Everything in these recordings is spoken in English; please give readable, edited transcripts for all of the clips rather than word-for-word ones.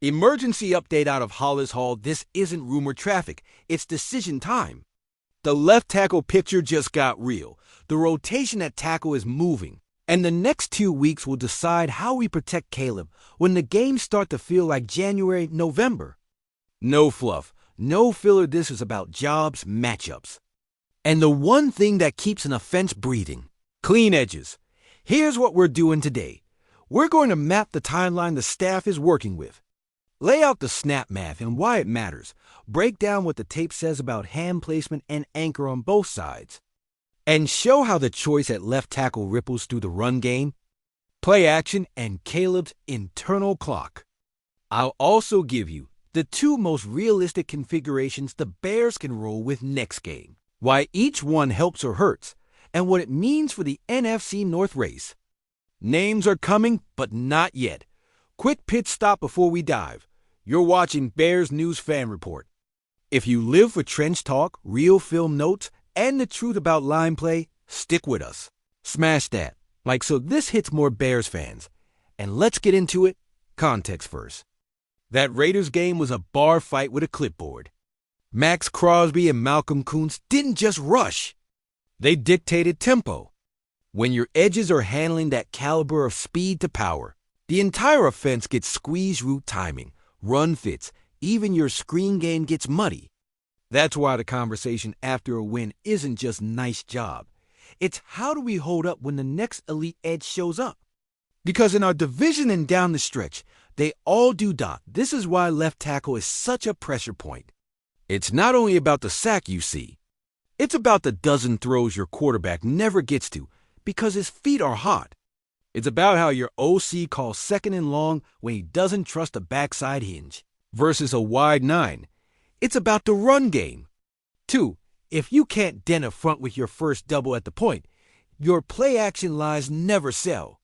Emergency update out of Hollis Hall. This isn't rumor traffic. It's decision time. The left tackle picture just got real. The rotation at tackle is moving. And the next 2 weeks will decide how we protect Caleb when the games start to feel like January, November. No fluff, no filler. This is about jobs, matchups. And the one thing that keeps an offense breathing: clean edges. Here's what we're doing today. We're going to map the timeline the staff is working with. Lay out the snap math and why it matters. Break down what the tape says about hand placement and anchor on both sides. And show how the choice at left tackle ripples through the run game, play action, and Caleb's internal clock. I'll also give you the 2 most realistic configurations the Bears can roll with next game, why each one helps or hurts, and what it means for the NFC North race. Names are coming, but not yet. Quick pit stop before we dive. You're watching Bears News Fan Report. If you live for trench talk, real film notes, and the truth about line play, stick with us. Smash that like so this hits more Bears fans. And let's get into it. Context first. That Raiders game was a bar fight with a clipboard. Max Crosby and Malcolm Kuntz didn't just rush. They dictated tempo. When your edges are handling that caliber of speed to power, the entire offense gets squeeze route timing, run fits, even your screen game gets muddy. That's why the conversation after a win isn't just nice job. It's how do we hold up when the next elite edge shows up? Because in our division and down the stretch, they all do dot. This is why left tackle is such a pressure point. It's not only about the sack you see. It's about the dozen throws your quarterback never gets to because his feet are hot. It's about how your OC calls second and long when he doesn't trust a backside hinge versus a wide 9. It's about the run game. 2, if you can't dent a front with your first double at the point, your play action lies never sell.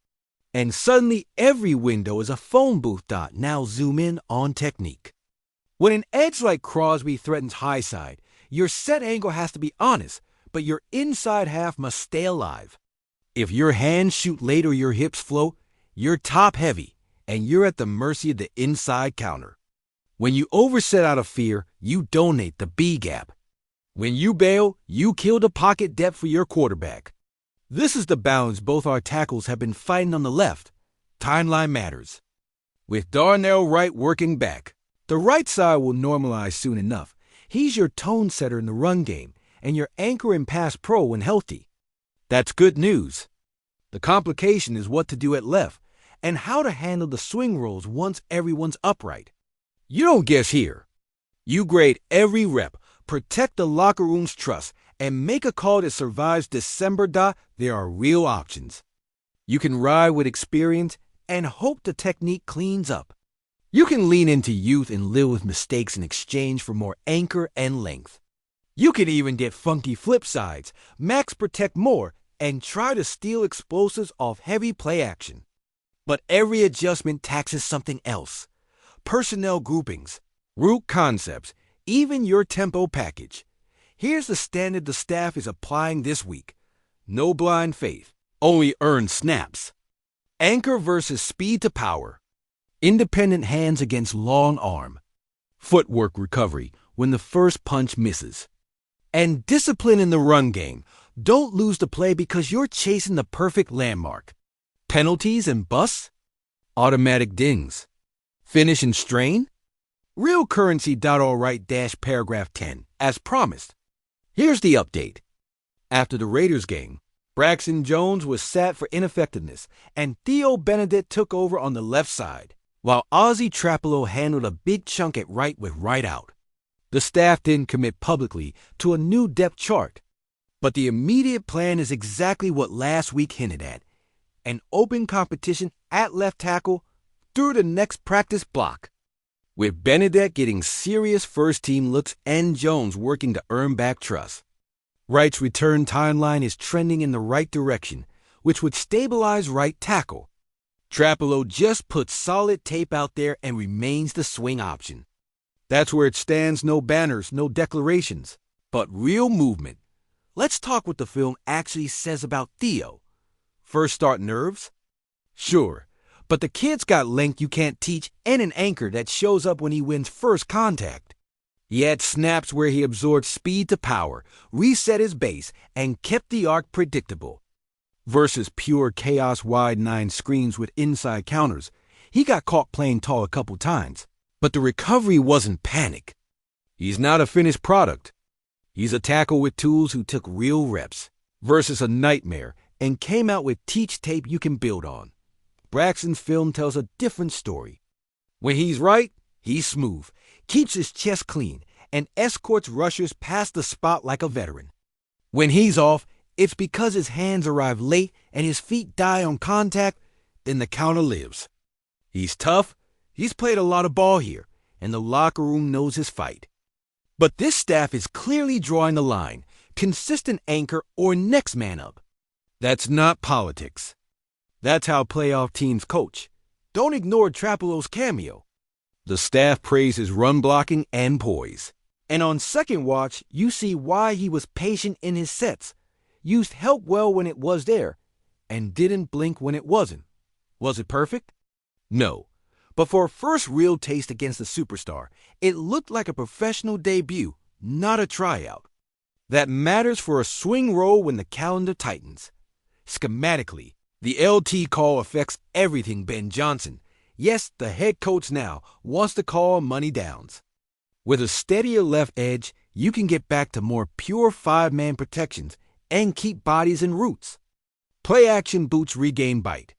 And suddenly every window is a phone booth dot. Now zoom in on technique. When an edge like Crosby threatens high side, your set angle has to be honest, but your inside half must stay alive. If your hands shoot late or your hips float, you're top heavy, and you're at the mercy of the inside counter. When you overset out of fear, you donate the B gap. When you bail, you kill the pocket depth for your quarterback. This is the balance both our tackles have been fighting on the left. Timeline matters. With Darnell Wright working back, the right side will normalize soon enough. He's your tone setter in the run game and your anchor in pass pro when healthy. That's good news. The complication is what to do at left and how to handle the swing rolls once everyone's upright. You don't guess here. You grade every rep, protect the locker room's trust, and make a call that survives December. There are real options. You can ride with experience and hope the technique cleans up. You can lean into youth and live with mistakes in exchange for more anchor and length. You can even get funky flip sides, max protect more, and try to steal explosives off heavy play action. But every adjustment taxes something else. Personnel groupings, route concepts, even your tempo package. Here's the standard the staff is applying this week. No blind faith, only earned snaps. Anchor versus speed to power. Independent hands against long arm. Footwork recovery when the first punch misses. And discipline in the run game. Don't lose the play because you're chasing the perfect landmark. Penalties and busts? Automatic dings. Finish and strain? Real currency. Alright paragraph 10, as promised. Here's the update. After the Raiders game, Braxton Jones was sat for ineffectiveness, and Theo Benedict took over on the left side, while Ozzie Trapelo handled a big chunk at right with right out. The staff didn't commit publicly to a new depth chart, but the immediate plan is exactly what last week hinted at: an open competition at left tackle through the next practice block, with Benedict getting serious first-team looks and Jones working to earn back trust. Wright's return timeline is trending in the right direction, which would stabilize right tackle. Trapelo just puts solid tape out there and remains the swing option. That's where it stands. No banners, no declarations, but real movement. Let's talk what the film actually says about Theo. First start nerves? Sure, But the kid's got length you can't teach and an anchor that shows up when he wins first contact. He had snaps where he absorbed speed to power, reset his base, and kept the arc predictable. Versus pure chaos wide 9 screens with inside counters, he got caught playing tall a couple times. But the recovery wasn't panic. He's not a finished product. He's a tackle with tools who took real reps. Versus a nightmare and came out with teach tape you can build on. Braxton's film tells a different story. When he's right, he's smooth, keeps his chest clean, and escorts rushers past the spot like a veteran. When he's off, it's because his hands arrive late and his feet die on contact, then the counter lives. He's tough, he's played a lot of ball here, and the locker room knows his fight. But this staff is clearly drawing the line, consistent anchor or next man up. That's not politics. That's how playoff teams coach. Don't ignore Trapalo's cameo. The staff praises run blocking and poise. And on second watch, you see why he was patient in his sets, used help well when it was there, and didn't blink when it wasn't. Was it perfect? No. But for a first real taste against a superstar, it looked like a professional debut, not a tryout. That matters for a swing role when the calendar tightens. Schematically, the LT call affects everything Ben Johnson, yes, the head coach now, wants to call money downs. With a steadier left edge, you can get back to more pure 5-man protections and keep bodies and roots. Play-action boots regain bite.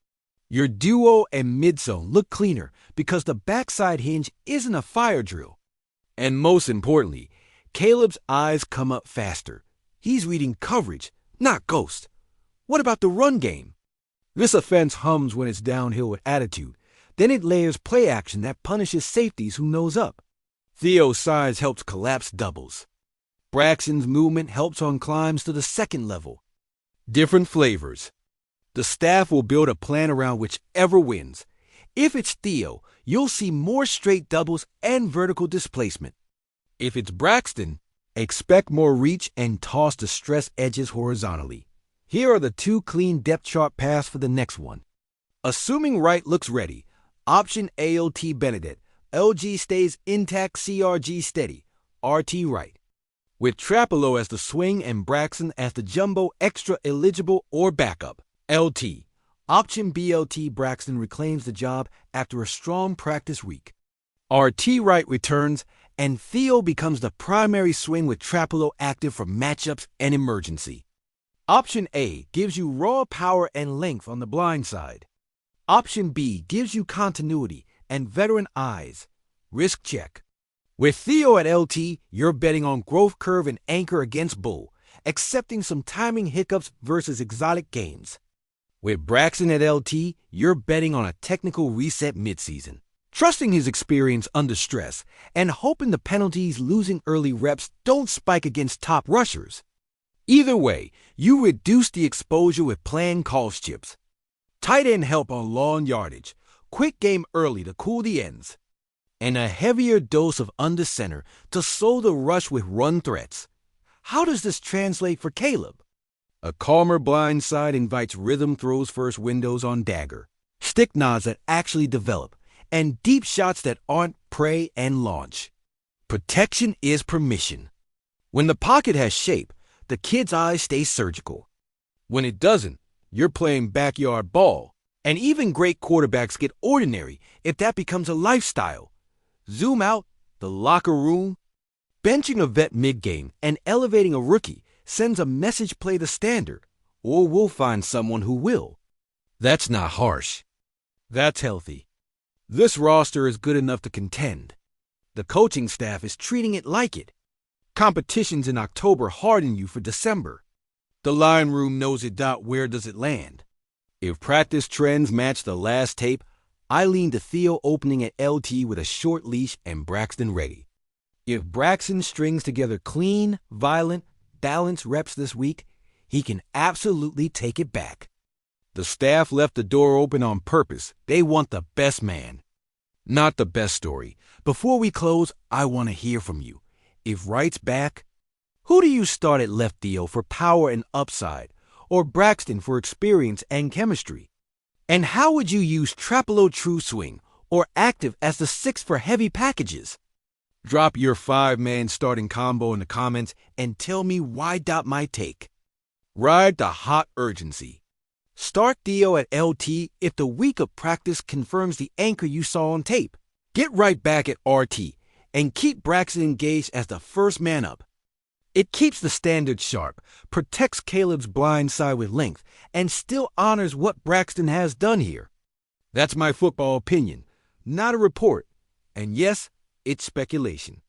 Your duo and mid-zone look cleaner because the backside hinge isn't a fire drill. And most importantly, Caleb's eyes come up faster. He's reading coverage, not ghost. What about the run game? This offense hums when it's downhill with attitude. Then it layers play action that punishes safeties who nose up. Theo's size helps collapse doubles. Braxton's movement helps on climbs to the second level. Different flavors. The staff will build a plan around whichever wins. If it's Theo, you'll see more straight doubles and vertical displacement. If it's Braxton, expect more reach and toss the stress edges horizontally. Here are the 2 clean depth chart paths for the next one. Assuming Wright looks ready, option ALT Benedict, LG stays intact, CRG steady, RT Wright. With Trapalo as the swing and Braxton as the jumbo extra eligible or backup, LT. Option BLT Braxton reclaims the job after a strong practice week. RT Wright returns, and Theo becomes the primary swing with Trapalo active for matchups and emergency. Option A gives you raw power and length on the blind side. Option B gives you continuity and veteran eyes. Risk check. With Theo at LT, you're betting on growth curve and anchor against Bull, accepting some timing hiccups versus exotic games. With Braxton at LT, you're betting on a technical reset midseason, trusting his experience under stress and hoping the penalties losing early reps don't spike against top rushers. Either way, you reduce the exposure with planned calls chips. Tight end help on long yardage, quick game early to cool the ends, and a heavier dose of under center to slow the rush with run threats. How does this translate for Caleb? A calmer blind side invites rhythm throws first windows on dagger, stick nods that actually develop, and deep shots that aren't pray and launch. Protection is permission. When the pocket has shape, the kid's eyes stay surgical. When it doesn't, you're playing backyard ball. And even great quarterbacks get ordinary if that becomes a lifestyle. Zoom out, the locker room. Benching a vet mid-game and elevating a rookie sends a message play the standard, or we'll find someone who will. That's not harsh. That's healthy. This roster is good enough to contend. The coaching staff is treating it like it. Competitions in October harden you for December. The line room knows it. Where does it land? If practice trends match the last tape, I lean to Theo opening at LT with a short leash and Braxton ready. If Braxton strings together clean, violent, balanced reps this week, he can absolutely take it back. The staff left the door open on purpose. They want the best man, not the best story. Before we close, I want to hear from you. If Wright's back, who do you start at left, Theo, for power and upside, or Braxton for experience and chemistry? And how would you use Trapelo True Swing or Active as the 6 for heavy packages? Drop your 5-man starting combo in the comments and tell me why. My take. Ride the hot urgency. Start Theo at LT if the week of practice confirms the anchor you saw on tape. Get right back at RT and keep Braxton engaged as the first man up. It keeps the standard sharp, protects Caleb's blind side with length, and still honors what Braxton has done here. That's my football opinion, not a report. And yes, it's speculation.